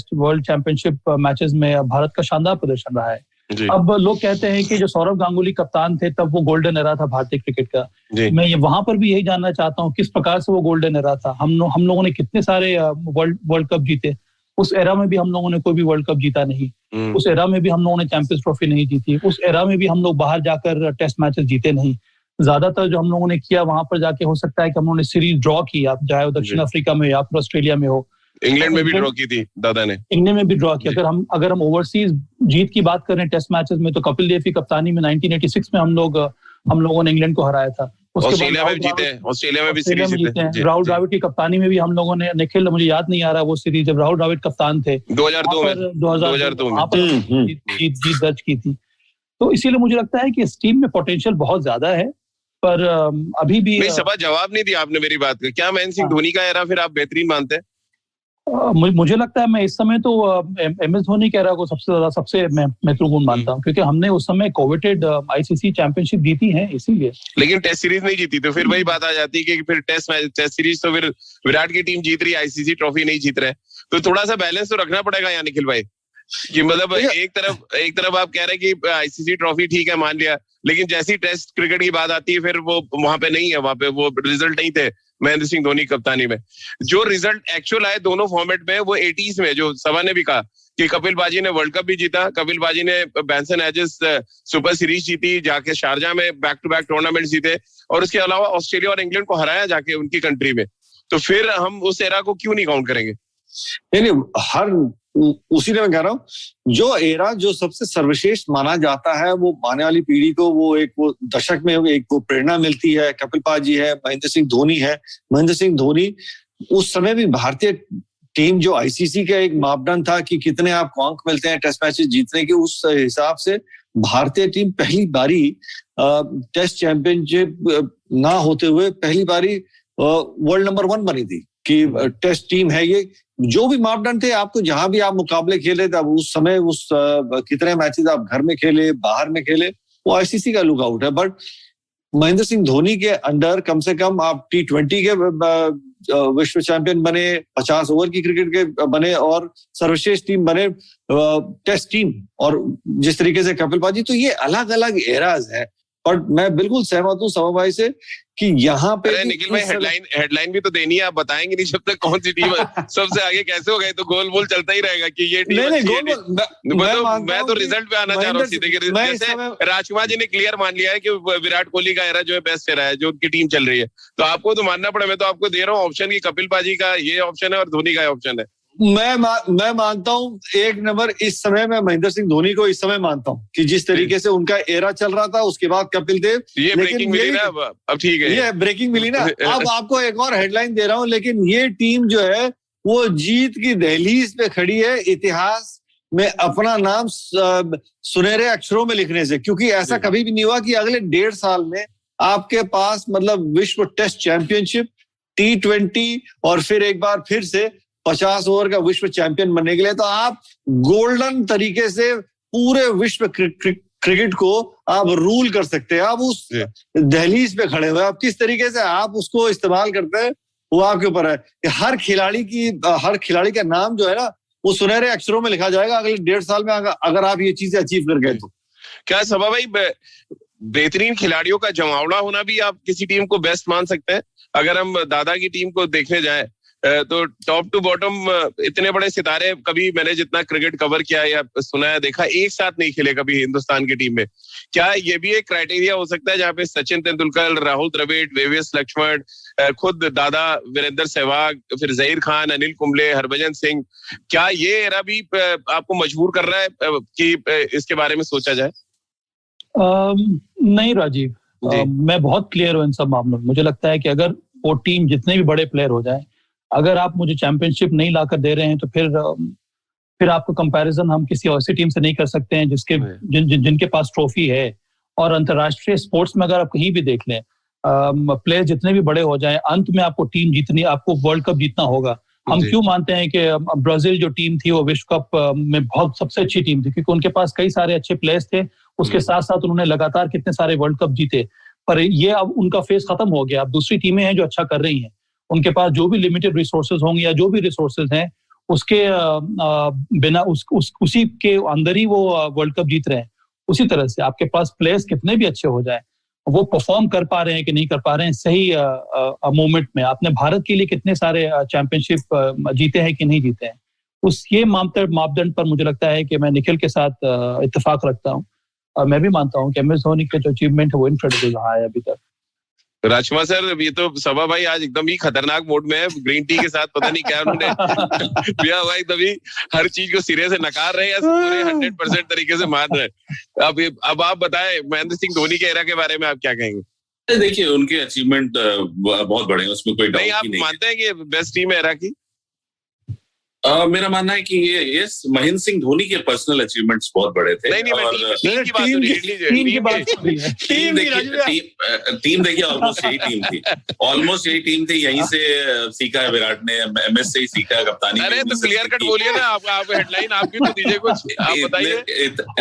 चैंपियनशिप मैचेस में भारत का शानदार प्रदर्शन रहा है। अब लोग कहते हैं कि जो सौरव गांगुली कप्तान थे तब वो गोल्डन एरा था भारतीय क्रिकेट का। मैं वहां पर भी यही जानना चाहता हूँ किस प्रकार से वो गोल्डन एरा था। हम लोगों ने कितने सारे वर्ल्ड कप जीते, उस एरा में भी हम लोगों ने कोई भी वर्ल्ड कप जीता नहीं, उस एरा में भी हम लोगों ने चैंपियंस ट्रॉफी नहीं जीती, उस एरा में भी हम लोग बाहर जाकर टेस्ट मैचेस जीते नहीं। ज्यादातर जो हम लोगों ने किया वहां पर जाके, हो सकता है कि हम लोगों ने सीरीज ड्रॉ की, आप चाहे वो दक्षिण अफ्रीका में या फिर ऑस्ट्रेलिया में हो। इंग्लैंड में भी ड्रॉ की थी दादा ने, इंग्लैंड में भी ड्रॉ किया। अगर हम ओवरसीज जीत की बात करें टेस्ट मैचेस में, तो कपिल देव की कप्तानी में 1986 में हम लोगों ने इंग्लैंड को हराया था। ऑस्ट्रेलिया में भी सीरीज जीते हैं। राहुल द्रविड़ की कप्तानी में भी हम लोगों ने, निखिल मुझे याद नहीं आ रहा वो सीरीज, जब राहुल द्रविड़ कप्तान थे 2002 में जीत दर्ज की थी। तो इसीलिए मुझे लगता है कि इस टीम में पोटेंशियल बहुत ज्यादा है, पर अभी भी सभा जवाब नहीं दिया आपने मेरी बात का। क्या महेंद्र सिंह धोनी का एरा फिर आप बेहतरीन मानते हैं? मुझे लगता है मैं इस समय तो एम एस धोनी के एरा को सबसे महत्वपूर्ण मानता हूँ, क्योंकि हमने उस समय कोविटेड आईसीसी चैंपियनशिप जीती है इसीलिए। लेकिन टेस्ट सीरीज नहीं जीती, तो फिर वही बात आ जाती है कि फिर टेस्ट सीरीज तो फिर विराट की टीम जीत रही है, आईसीसी ट्रॉफी नहीं जीत रहे। तो थोड़ा सा बैलेंस तो रखना पड़ेगा यहाँ निखिल भाई, कि मतलब एक तरफ आप कह रहे हैं कि आईसीसी ट्रॉफी ठीक है मान लिया, लेकिन जैसी टेस्ट क्रिकेट की बात आती है फिर वो वहां पे नहीं है, वहां पे वो रिजल्ट नहीं थे महेंद्र सिंह धोनी कप्तानी में। जो रिजल्ट एक्चुअल आए दोनों फॉर्मेट में, वो 80s में, जो सभा ने भी कहा कि कपिल बाजी ने वर्ल्ड कप भी जीता, कपिल बाजी ने बैंसन एजेस सुपर सीरीज जीती, जाके शारजा में बैक टू बैक टूर्नामेंट जीते, और उसके अलावा ऑस्ट्रेलिया और इंग्लैंड को हराया जाके उनकी कंट्री में। तो फिर हम उस एरा को क्यों नहीं काउंट करेंगे? उसी ने मैं कह रहा हूँ, जो एरा जो सबसे सर्वश्रेष्ठ माना जाता है, वो आने वाली पीढ़ी को वो दशक में एक वो प्रेरणा मिलती है। कपिल पाजी है, महेंद्र सिंह धोनी है। महेंद्र सिंह धोनी उस समय भी भारतीय टीम जो आईसीसी का एक मापदंड था कि कितने आपको अंक मिलते हैं टेस्ट मैचेस जीतने के, उस हिसाब से भारतीय टीम पहली बारी टेस्ट चैंपियनशिप ना होते हुए पहली बारी वर्ल्ड नंबर 1 बनी थी कि टेस्ट टीम है ये। जो भी मापदंड थे, आपको जहां भी आप मुकाबले खेले थे, उस समय कितने मैचेस आप घर में खेले, बाहर में खेले, वो आईसीसी का लुकआउट है। बट महेंद्र सिंह धोनी के अंडर कम से कम आप T20 के विश्व चैंपियन बने, 50 ओवर की क्रिकेट के बने, और सर्वश्रेष्ठ टीम बने टेस्ट टीम, और जिस तरीके से कपिल पाजी, तो ये अलग अलग एराज है। और मैं बिल्कुल सहमत हूँ सभा भाई से कि यहाँ पे निखिल भाई हेडलाइन भी तो देनी है, आप बताएंगे नहीं जब तक कौन सी टीम सबसे आगे कैसे हो गए, तो गोल बोल चलता ही रहेगा कि ये टीम मैं तो रिजल्ट पे आना चाह रहा हूँ सीधे। जैसे राजकुमार जी ने क्लियर मान लिया है कि विराट कोहली का एरा जो है बेस्ट एरा है, जो उनकी टीम चल रही है, तो आपको तो मानना पड़े। मैं तो आपको दे रहा हूँ ऑप्शन की, कपिल पाजी का ये ऑप्शन है और धोनी का ऑप्शन है। मैं मानता हूं एक नंबर इस समय मैं महेंद्र सिंह धोनी को इस समय मानता हूं कि जिस तरीके से उनका एरा चल रहा था, उसके बाद कपिल देव। ये ब्रेकिंग मिली ना अब, ठीक है, ये ब्रेकिंग मिली ना। अब आपको एक और हेडलाइन दे रहा हूं, लेकिन ये टीम जो है वो जीत की दहलीज पे खड़ी है इतिहास में अपना नाम सुनहरे अक्षरों में लिखने से, क्योंकि ऐसा कभी भी नहीं हुआ कि अगले 1.5 साल में आपके पास मतलब विश्व टेस्ट चैंपियनशिप, T20 और फिर एक बार फिर से 50 ओवर का विश्व चैंपियन बनने के लिए, तो आप गोल्डन तरीके से पूरे विश्व क्रिकेट को आप रूल कर सकते हैं। आप उस दहलीज पे खड़े हुए, आप किस तरीके से आप उसको इस्तेमाल करते हैं वो आपके ऊपर है। कि हर खिलाड़ी का नाम जो है ना वो सुनहरे अक्षरों में लिखा जाएगा अगले 1.5 साल में, अगर आप ये चीजें अचीव कर गए तो। क्या सबा भाई, बेहतरीन खिलाड़ियों का जमावड़ा होना भी आप किसी टीम को बेस्ट मान सकते हैं? अगर हम दादा की टीम को देखने जाएं तो टॉप टू बॉटम इतने बड़े सितारे कभी मैंने जितना क्रिकेट कवर किया या सुना है देखा, एक साथ नहीं खेले कभी हिंदुस्तान की टीम में। क्या ये भी एक क्राइटेरिया हो सकता है जहाँ पे सचिन तेंदुलकर, राहुल द्रविड़, वेवियस लक्ष्मण, खुद दादा वीरेंद्र सहवाग, फिर जहीर खान, अनिल कुंबले, हरभजन सिंह, क्या ये एरा भी आपको मजबूर कर रहा है कि इसके बारे में सोचा जाए? नहीं राजीव, मैं बहुत क्लियर हूँ इन सब मामलों में। मुझे लगता है कि अगर वो टीम जितने भी बड़े प्लेयर हो जाए, अगर आप मुझे चैंपियनशिप नहीं लाकर दे रहे हैं तो फिर आपको कंपैरिजन हम किसी ऐसी टीम से नहीं कर सकते हैं जिनके पास ट्रॉफी है। और अंतर्राष्ट्रीय स्पोर्ट्स में अगर आप कहीं भी देख लें, प्लेयर जितने भी बड़े हो जाएं, अंत में आपको टीम जीतनी, आपको वर्ल्ड कप जीतना होगा। हम क्यों मानते हैं कि ब्राजील जो टीम थी वो विश्व कप में बहुत सबसे अच्छी टीम थी, क्योंकि उनके पास कई सारे अच्छे प्लेयर्स थे। उसके साथ साथ उन्होंने लगातार कितने सारे वर्ल्ड कप जीते। पर ये अब उनका फेज खत्म हो गया। अब दूसरी टीमें हैं जो अच्छा कर रही हैं, उनके पास जो भी लिमिटेड रिसोर्सेज होंगे या जो भी रिसोर्सेज हैं उसके बिना उसी के अंदर ही वो वर्ल्ड कप जीत रहे हैं। उसी तरह से आपके पास प्लेयर्स कितने भी अच्छे हो जाएं, वो परफॉर्म कर पा रहे हैं कि नहीं कर पा रहे हैं सही मोमेंट में। आपने भारत के लिए कितने सारे चैंपियनशिप जीते हैं कि नहीं जीते हैं, उस ये मापदंड पर मुझे लगता है कि मैं निखिल के साथ इत्तेफाक रखता हूँ। और मैं भी मानता हूँ कि MS धोनी का जो अचीवमेंट है वो इनक्रेडिबल रहा है अभी तक। राजकुमार सर, ये तो सबा भाई आज एकदम ही खतरनाक मोड में है, ग्रीन टी के साथ पता नहीं क्या उन्होंने पिया हुआ, तभी हर चीज को सिरे से नकार रहे हैं, पूरे 100% तरीके से मान रहे हैं। अब आप बताएं महेंद्र सिंह धोनी के एरा के बारे में आप क्या कहेंगे? देखिए उनके अचीवमेंट बहुत बड़े हैं, उसमें कोई डाउट नहीं। आप मानते हैं कि बेस्ट टीम है एरा की? मेरा मानना है कि ये महेंद्र सिंह धोनी के पर्सनल अचीवमेंट्स बहुत बड़े थे। टीम देखिए ऑलमोस्ट यही टीम थी, यहीं से सीखा है विराट ने, MS से ही सीखा है कप्तानी। अरे तो क्लियर कट बोलिए ना, आप हेडलाइन आपकी तो दीजिए कुछ, आप बताइए।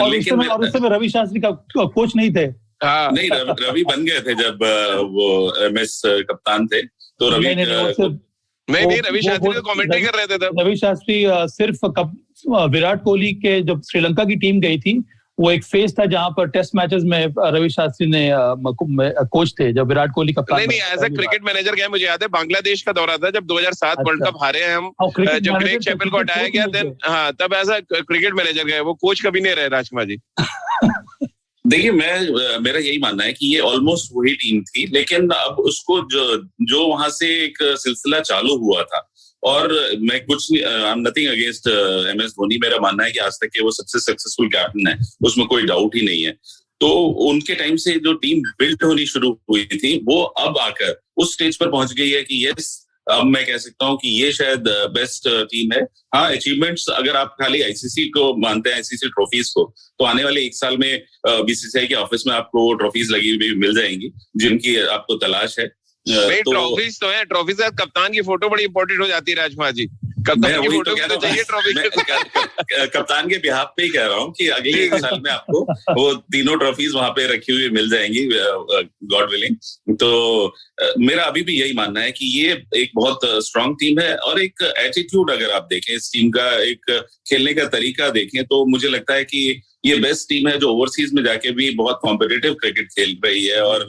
लेकिन और उस समय रवि शास्त्री का कोच नहीं थे। नहीं, रवि बन गए थे जब वो MS कप्तान थे, तो रवि नहीं रवि शास्त्री तो कमेंट्री कर रहे थे तब। रवि शास्त्री सिर्फ विराट कोहली के जब श्रीलंका की टीम गई थी, वो एक फेज था जहां पर टेस्ट मैचेस में रवि शास्त्री ने कोच थे जब विराट कोहली कप्तान। नहीं एज ए क्रिकेट मैनेजर गए। मुझे याद है बांग्लादेश का दौरा था जब 2007 वर्ल्ड कप हारे हैं हम, जब ग्रेग चैपल को हटाया गया, देन तब एज ए क्रिकेट मैनेजर गए, वो कोच कभी नहीं रहे राजकुमार जी। देखिए मेरा यही मानना है कि ये ऑलमोस्ट वही टीम थी, लेकिन अब उसको जो वहां से एक सिलसिला चालू हुआ था, और मैं कुछ I am nothing against MS Dhoni, मेरा मानना है कि आज तक के वो सबसे सक्सेसफुल कैप्टन है, उसमें कोई डाउट ही नहीं है। तो उनके टाइम से जो टीम बिल्ड होनी शुरू हुई थी, वो अब आकर उस स्टेज पर पहुंच गई है कि यस, अब मैं कह सकता हूं कि ये शायद बेस्ट टीम है। हाँ, अचीवमेंट्स अगर आप खाली ICC को मानते हैं, ICC ट्रॉफीज को, तो आने वाले 1 साल में BCCI के ऑफिस में आपको ट्रॉफीज लगी हुई मिल जाएंगी जिनकी आपको तलाश है। ट्रॉफीज तो है, ट्रॉफी से कप्तान की फोटो बड़ी इंपॉर्टेंट हो जाती है राजकुमार जी। कप्तान की फोटो तो चाहिए ट्रॉफी। कप्तान के बिहाफ पे ही कह रहा हूँ कि अगले 1 साल में आपको वो तीनों ट्रॉफीज वहां पे रखी हुई मिल जाएंगी, गॉड विलिंग। तो मेरा अभी भी यही मानना है कि ये एक बहुत स्ट्रांग टीम है, और एक एटीट्यूड अगर आप देखें इस टीम का, एक खेलने का तरीका देखें, तो मुझे लगता है कि ये बेस्ट टीम है जो ओवरसीज में जाके भी बहुत कॉम्पिटिटिव क्रिकेट खेल रही है, और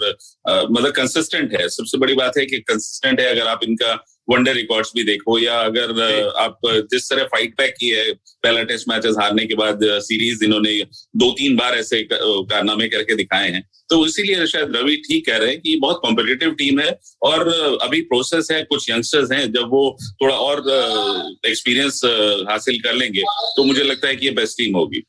मतलब कंसिस्टेंट है। सबसे बड़ी बात है कि कंसिस्टेंट है। अगर आप इनका वनडे रिकॉर्ड्स भी देखो, या अगर आप जिस तरह फाइट बैक की है पहला टेस्ट मैचेस हारने के बाद, सीरीज इन्होंने 2-3 बार ऐसे कारनामे करके दिखाए हैं, तो इसीलिए शायद रवि ठीक कह रहे हैं कि बहुत कॉम्पिटिटिव टीम है और अभी प्रोसेस है, कुछ यंगस्टर्स हैं, जब वो थोड़ा और एक्सपीरियंस हासिल कर लेंगे तो मुझे लगता है कि ये बेस्ट टीम होगी।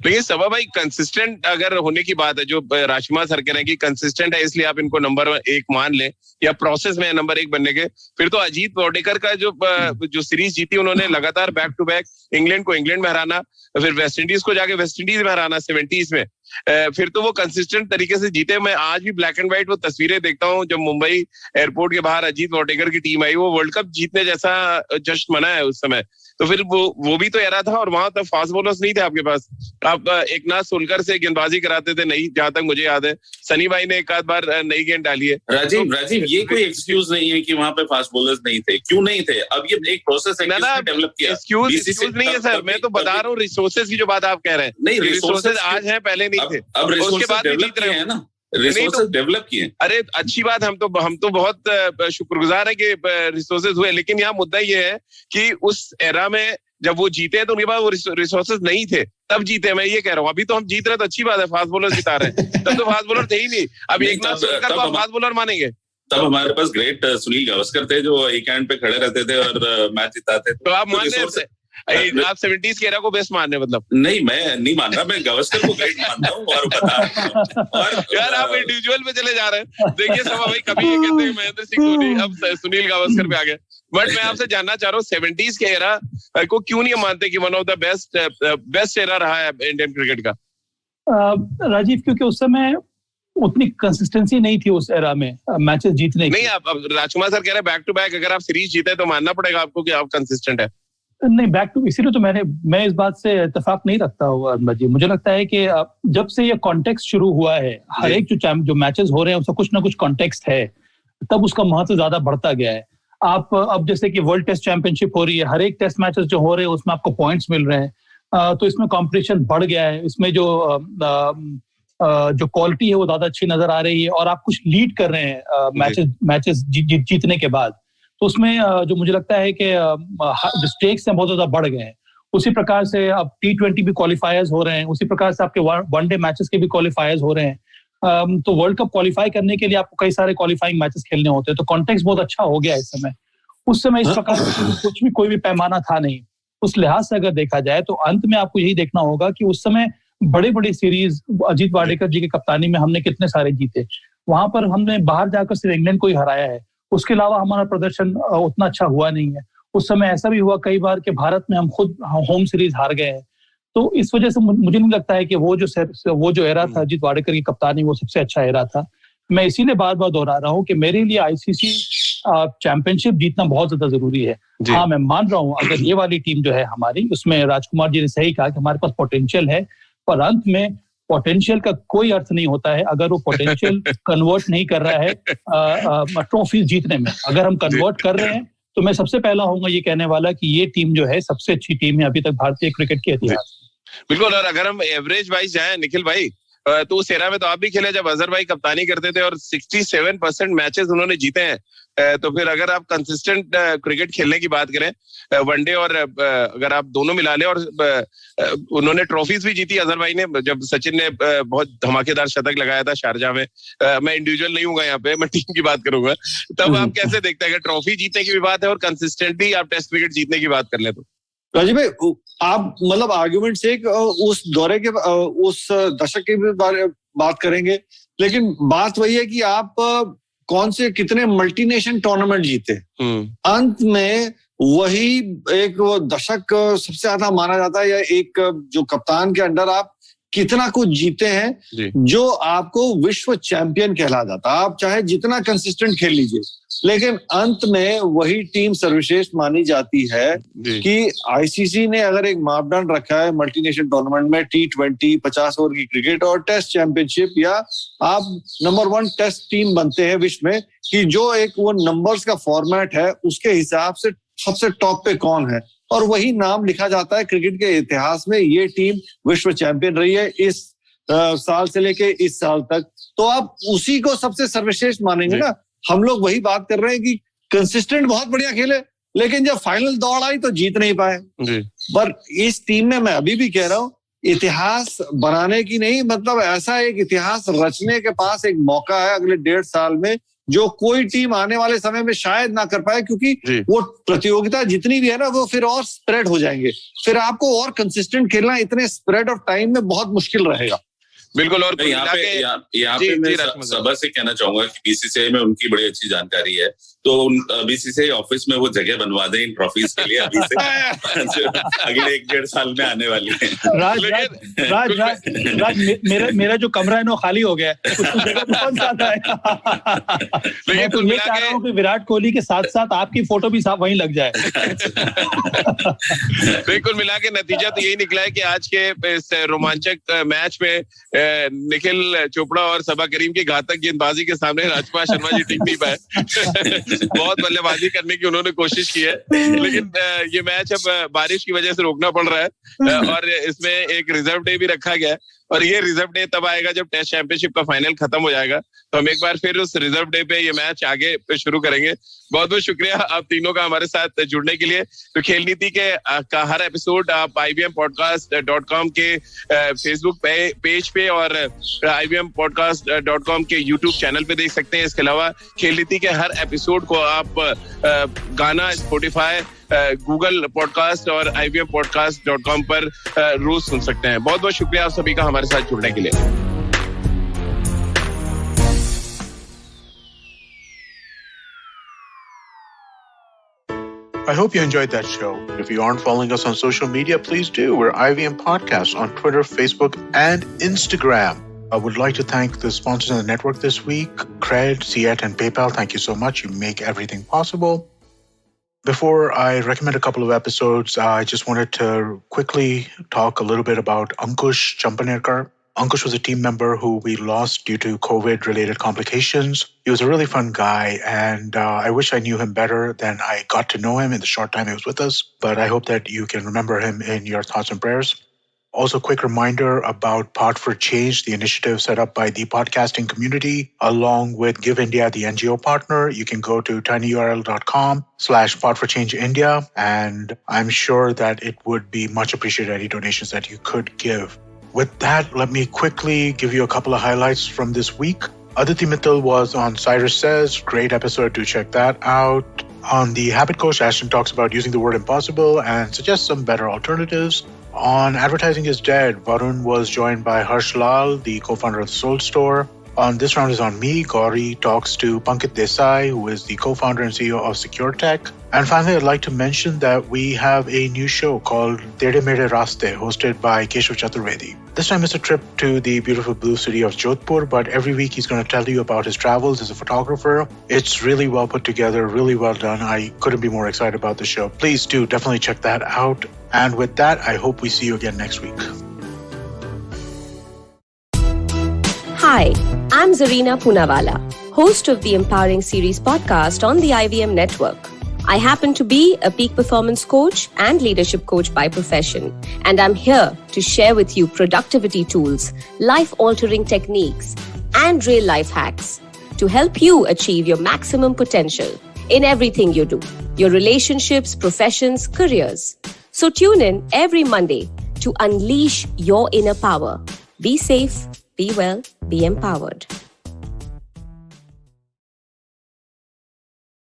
लेकिन सबा भाई कंसिस्टेंट अगर होने की बात है, जो राजकुमार सर कह रहे हैं कि कंसिस्टेंट है इसलिए आप इनको नंबर 1 मान लें, या प्रोसेस में नंबर 1 बनने के, फिर तो अजीत वाडेकर का जो सीरीज जीती उन्होंने लगातार बैक टू बैक, इंग्लैंड को इंग्लैंड में हराना, फिर वेस्ट इंडीज को जाके वेस्ट इंडीज में हराना 70s में, फिर तो वो कंसिस्टेंट तरीके से जीते। मैं आज भी ब्लैक एंड व्हाइट वो तस्वीरें देखता हूँ जब मुंबई एयरपोर्ट के बाहर अजीत वाडेकर की टीम आई, वो वर्ल्ड कप जीतने जैसा जश्न मना है उस समय। तो फिर वो भी तो एरा था और वहां तक फास्ट बॉलर्स नहीं थे आपके पास। आप एकनाथ सोलकर से गेंदबाजी कराते थे, नहीं, जहां तक मुझे याद है सनी भाई ने एक आध बार नई गेंद डाली है। राजीव ये कोई एक्सक्यूज नहीं है कि वहां पे फास्ट बॉलर्स नहीं थे, क्यों नहीं थे? अब ये एक प्रोसेस है, किसने डेवलप किया? एक्सक्यूज नहीं है सर, मैं तो बता रहा हूँ रिसोर्सेज की जो बात आप कह रहे हैं, नहीं रिसोर्सेज आज है, पहले नहीं थे, अब उसके बाद भी जीत रहे हैं ना, रिसोर्सेज डेवलप किए। अरे अच्छी बात, हम तो बहुत शुक्रगुजार है कि रिसोर्सेज हुए, लेकिन यहाँ मुद्दा ये है कि उस एरा में जब वो जीते तो उनके पास वो रिसोर्सेज नहीं थे, तब जीते। मैं ये कह रहा हूँ, अभी तो हम जीत रहे तो अच्छी बात है, फास्ट बॉलर जिता रहे हैं, तब तो फास्ट बॉलर थे ही नहीं। अब एकनाथ सोलकर को फास्ट बॉलर मानेंगे? तब हमारे पास ग्रेट सुनील गावस्कर थे जो एक एंड पे खड़े रहते थे और मैच जिताते थे। तो आप मान रहे हैं आप 70s के एरा को बेस्ट मान रहे हैं? मतलब नहीं, मैं नहीं मान रहा, मैं गावस्कर को ग्रेट मानता हूँ और बता रहा हूँ। और यार आप इंडिविजुअल पे चले जा रहे हैं। देखिए सबा भाई, कभी ये कहते हैं महेंद्र सिंह धोनी, अब सुनील गावस्कर पे आ गए। बट मैं आपसे जानना चाह रहा हूँ 70s के एरा को क्यों नहीं मानते कि one of the best era रहा है इंडियन क्रिकेट का? राजीव, क्योंकि उस समय उतनी कंसिस्टेंसी नहीं थी उस एरा में मैचेस जीतने की। नहीं, आप राजकुमार सर कह रहे हैं बैक टू बैक अगर आप सीरीज जीते तो मानना पड़ेगा आपको कि आप कंसिस्टेंट है। नहीं, बैक टू, इसीलिए तो मैं इस बात से इत्तेफाक नहीं रखता हूँ जी। मुझे लगता है कि जब से ये कॉन्टेक्स्ट शुरू हुआ है, हर एक जो मैचेस हो रहे हैं उसका कुछ ना कुछ कॉन्टेक्स्ट है, तब उसका महत्व ज्यादा बढ़ता गया है। आप अब जैसे कि वर्ल्ड टेस्ट चैंपियनशिप हो रही है, हर एक टेस्ट मैचेस जो हो रहे हैं उसमें आपको पॉइंट्स मिल रहे हैं, तो इसमें कंपटीशन बढ़ गया है, इसमें जो क्वालिटी है वो ज्यादा अच्छी नजर आ रही है, और आप कुछ लीड कर रहे हैं मैचेस जीतने के बाद, तो उसमें जो मुझे लगता है कि जो स्टेक्स हैं बहुत ज्यादा बढ़ गए हैं। उसी प्रकार से अब T20 भी क्वालिफायर्स हो रहे हैं, उसी प्रकार से आपके वनडे मैचेस के भी क्वालिफायर्स हो रहे हैं। तो वर्ल्ड कप क्वालिफाई करने के लिए आपको कई सारे क्वालिफाइंग मैचेस खेलने होते हैं, तो कॉन्टेक्स्ट बहुत अच्छा हो गया इस समय। उस समय इस प्रकार कोई भी पैमाना था नहीं। उस लिहाज से अगर देखा जाए तो अंत में आपको यही देखना होगा कि उस समय बड़े बड़े सीरीज अजीत वाडेकर जी की कप्तानी में हमने कितने सारे जीते। वहां पर हमने बाहर जाकर सिर्फ इंग्लैंड को ही हराया है, उसके अलावा हमारा प्रदर्शन उतना अच्छा हुआ नहीं है। उस समय ऐसा भी हुआ कई बार कि भारत में हम खुद होम सीरीज हार गए हैं। तो इस वजह से मुझे नहीं लगता है कि वो जो एरा था अजीत वाडेकर की कप्तानी, वो सबसे अच्छा एरा था। मैं इसीलिए बार बार दोहरा रहा हूँ कि मेरे लिए आईसीसी चैंपियनशिप जीतना बहुत ज्यादा जरूरी है। हाँ, मैं मान रहा हूँ अगर ये वाली टीम जो है हमारी, उसमें राजकुमार जी ने सही कहा कि हमारे पास पोटेंशियल है, पर अंत में पोटेंशियल का कोई अर्थ नहीं होता है अगर वो पोटेंशियल कन्वर्ट नहीं कर रहा है ट्रॉफीज जीतने में। अगर हम कन्वर्ट कर रहे हैं तो मैं सबसे पहला होऊंगा ये कहने वाला कि ये टीम जो है सबसे अच्छी टीम है अभी तक भारतीय क्रिकेट के इतिहास में। बिल्कुल। और अगर हम एवरेज वाइज जाएं निखिल भाई, तो उस एरा में तो आप भी खेले जब अजहर भाई कप्तानी करते थे और 67% मैचेस उन्होंने जीते हैं। तो फिर अगर आप कंसिस्टेंट क्रिकेट खेलने की बात करें, वनडे और अगर आप दोनों मिला लें, और उन्होंने ट्रॉफीज भी जीती अजहर भाई ने, जब सचिन ने बहुत धमाकेदार शतक लगाया था शारजाह में। मैं इंडिविजुअल नहीं हूँ यहाँ पे, मैं टीम की बात करूंगा। तब आप कैसे देखते हैं अगर ट्रॉफी जीतने की भी बात है और कंसिस्टेंटली आप टेस्ट क्रिकेट जीतने की बात कर ले? तो राजीव भाई, आप मतलब आर्गुमेंट से उस दौरे के उस दशक के भी बात करेंगे, लेकिन बात वही है कि आप कौन से कितने मल्टीनेशन टूर्नामेंट जीते। अंत में वही एक वो दशक सबसे ज्यादा माना जाता है, या एक जो कप्तान के अंडर आप कितना कुछ जीते हैं जो आपको विश्व चैंपियन कहला जाता है। आप चाहे जितना कंसिस्टेंट खेल लीजिए, लेकिन अंत में वही टीम सर्वश्रेष्ठ मानी जाती है। कि आईसीसी ने अगर एक मापदंड रखा है मल्टीनेशनल टूर्नामेंट में, T20 50 ओवर की क्रिकेट और टेस्ट चैंपियनशिप, या आप नंबर 1 टेस्ट टीम बनते हैं विश्व में, कि जो एक वो नंबर्स का फॉर्मेट है उसके हिसाब से सबसे टॉप पे कौन है, और वही नाम लिखा जाता है क्रिकेट के इतिहास में। ये टीम विश्व चैंपियन रही है इस साल से लेके इस साल तक, तो आप उसी को सबसे सर्वश्रेष्ठ मानेंगे ना। हम लोग वही बात कर रहे हैं कि कंसिस्टेंट बहुत बढ़िया खेले, लेकिन जब फाइनल दौड़ आई तो जीत नहीं पाए। पर इस टीम में मैं अभी भी कह रहा हूँ, इतिहास बनाने की नहीं, मतलब ऐसा एक इतिहास रचने के पास एक मौका है अगले 1.5 साल में, जो कोई टीम आने वाले समय में शायद ना कर पाए, क्योंकि वो प्रतियोगिता जितनी भी है ना, वो फिर और स्प्रेड हो जाएंगे। फिर आपको और कंसिस्टेंट खेलना इतने स्प्रेड ऑफ टाइम में बहुत मुश्किल रहेगा। बिल्कुल। और यहाँ पे मैं सभा से कहना चाहूंगा कि बीसीसीआई में उनकी बड़ी अच्छी जानकारी है, तो बीसीसीआई ऑफिस में वो जगह बनवा दें इन ट्रॉफीज के लिए अभी से अगले 1.5 साल में आने वाली है। राज, मेरा जो कमरा है ना खाली हो गया है, उसको जगह कौन सा आता है? मैं तो ये चाह रहा हूँ कि विराट कोहली के साथ साथ आपकी फोटो भी साफ वहीं लग जाए। बिल्कुल मिला के नतीजा तो यही निकला है कि आज के इस रोमांचक मैच में निखिल चोपड़ा और सबा करीम की घातक गेंदबाजी के सामने राजकुमार शर्मा जी टिक नहीं पाए। बहुत बल्लेबाजी करने की उन्होंने कोशिश की है, लेकिन ये मैच अब बारिश की वजह से रोकना पड़ रहा है और इसमें एक रिजर्व डे भी रखा गया है। और ये रिजर्व डे तब आएगा जब टेस्ट चैंपियनशिप का फाइनल खत्म हो जाएगा, तो हम एक बार फिर उस रिजर्व डे पे ये मैच आगे पे शुरू करेंगे। बहुत बहुत शुक्रिया आप तीनों का हमारे साथ जुड़ने के लिए। तो खेल नीति का हर एपिसोड आप IBMpodcast.com के फेसबुक पेज पे और IBMpodcast.com के यूट्यूब चैनल पे देख सकते हैं। इसके अलावा खेल नीति के हर एपिसोड को आप गाना, स्पॉटिफाई, गूगल पॉडकास्ट और IBMpodcast.com पर रोज सुन सकते हैं। बहुत बहुत शुक्रिया आप सभी का हमारे साथ जुड़ने के लिए। I hope you enjoyed that show. If you aren't following us on social media, please do. We're IVM Podcast on Twitter, Facebook, and Instagram. I would like to thank the sponsors on the network this week, Cred, Ciet, and PayPal. Thank you so much. You make everything possible. Before I recommend a couple of episodes, I just wanted to quickly talk a little bit about Ankush Champanerkar. Ankush was a team member who we lost due to COVID-related complications. He was a really fun guy, and I wish I knew him better than I got to know him in the short time he was with us. But I hope that you can remember him in your thoughts and prayers. Also, quick reminder about Pod for Change, the initiative set up by the podcasting community, along with Give India, the NGO partner. You can go to tinyurl.com/podforchangeindia, and I'm sure that it would be much appreciated any donations that you could give. With that, let me quickly give you a couple of highlights from this week. Aditi Mittal was on Cyrus Says. Great episode, do check that out. On the Habit Coach, Ashton talks about using the word impossible and suggests some better alternatives. On Advertising is Dead, Varun was joined by Harsh Lal, the co-founder of the Soul Store. On This Round is on me, Gauri talks to Pankit Desai, who is the co-founder and CEO of SecureTech. And finally, I'd like to mention that we have a new show called Tere Mere Raste, hosted by Keshav Chaturvedi. This time it's a trip to the beautiful blue city of Jodhpur, but every week he's going to tell you about his travels as a photographer. It's really well put together, really well done. I couldn't be more excited about the show. Please do definitely check that out. And with that, I hope we see you again next week. Hi, I'm Zarina Poonawalla, host of the Empowering Series podcast on the IVM network. I happen to be a peak performance coach and leadership coach by profession, and I'm here to share with you productivity tools, life-altering techniques, and real-life hacks to help you achieve your maximum potential in everything you do, your relationships, professions, careers. So tune in every Monday to unleash your inner power. Be safe, be well, be empowered.